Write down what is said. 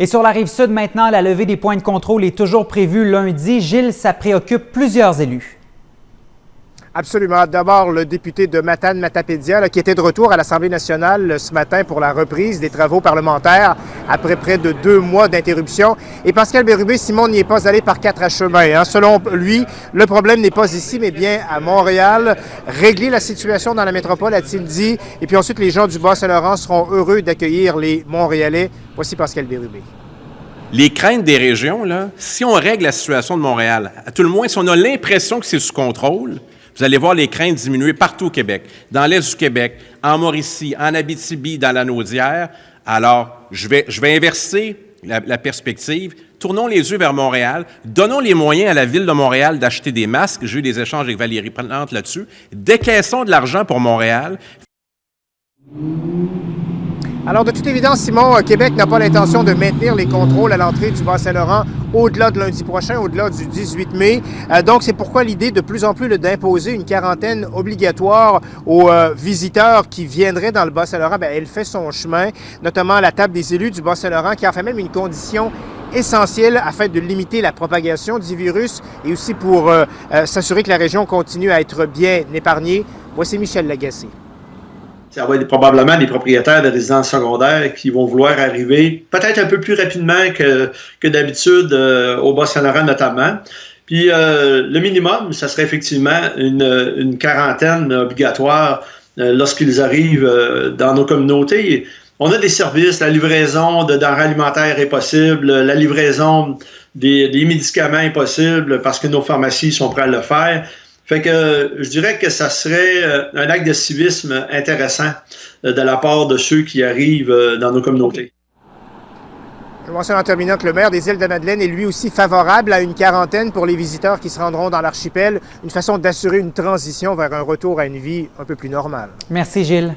Et sur la rive sud maintenant, la levée des points de contrôle est toujours prévue lundi. Gilles, ça préoccupe plusieurs élus. Absolument. D'abord, le député de Matane-Matapédia, qui était de retour à l'Assemblée nationale ce matin pour la reprise des travaux parlementaires après près de 2 mois d'interruption. Et Pascal Bérubé, Simon n'y est pas allé par 4 chemins. Selon lui, le problème n'est pas ici, mais bien à Montréal. Régler la situation dans la métropole, a-t-il dit. Et puis ensuite, les gens du Bas-Saint-Laurent seront heureux d'accueillir les Montréalais. Voici Pascal Bérubé. Les craintes des régions, là, si on règle la situation de Montréal, à tout le moins, si on a l'impression que c'est sous contrôle, vous allez voir les craintes diminuer partout au Québec, dans l'est du Québec, en Mauricie, en Abitibi, dans la Naudière. Alors, je vais inverser la perspective. Tournons les yeux vers Montréal. Donnons les moyens à la Ville de Montréal d'acheter des masques. J'ai eu des échanges avec Valérie Plante là-dessus. Décaissons de l'argent pour Montréal. Alors, de toute évidence, Simon, Québec n'a pas l'intention de maintenir les contrôles à l'entrée du Bas-Saint-Laurent au-delà de lundi prochain, au-delà du 18 mai. Donc, c'est pourquoi l'idée de plus en plus d'imposer une quarantaine obligatoire aux visiteurs qui viendraient dans le Bas-Saint-Laurent, elle fait son chemin, notamment à la table des élus du Bas-Saint-Laurent, qui en fait même une condition essentielle afin de limiter la propagation du virus et aussi pour s'assurer que la région continue à être bien épargnée. Voici Michel Lagacé. Ça va être probablement des propriétaires de résidences secondaires qui vont vouloir arriver peut-être un peu plus rapidement que d'habitude au Bas-Saint-Laurent notamment. Puis le minimum, ça serait effectivement une quarantaine obligatoire lorsqu'ils arrivent dans nos communautés. On a des services, la livraison de denrées alimentaires est possible, la livraison des médicaments est possible parce que nos pharmacies sont prêtes à le faire. Fait que je dirais que ça serait un acte de civisme intéressant de la part de ceux qui arrivent dans nos communautés. Je mentionne en terminant que le maire des Îles-de-Madeleine est lui aussi favorable à une quarantaine pour les visiteurs qui se rendront dans l'archipel, une façon d'assurer une transition vers un retour à une vie un peu plus normale. Merci Gilles.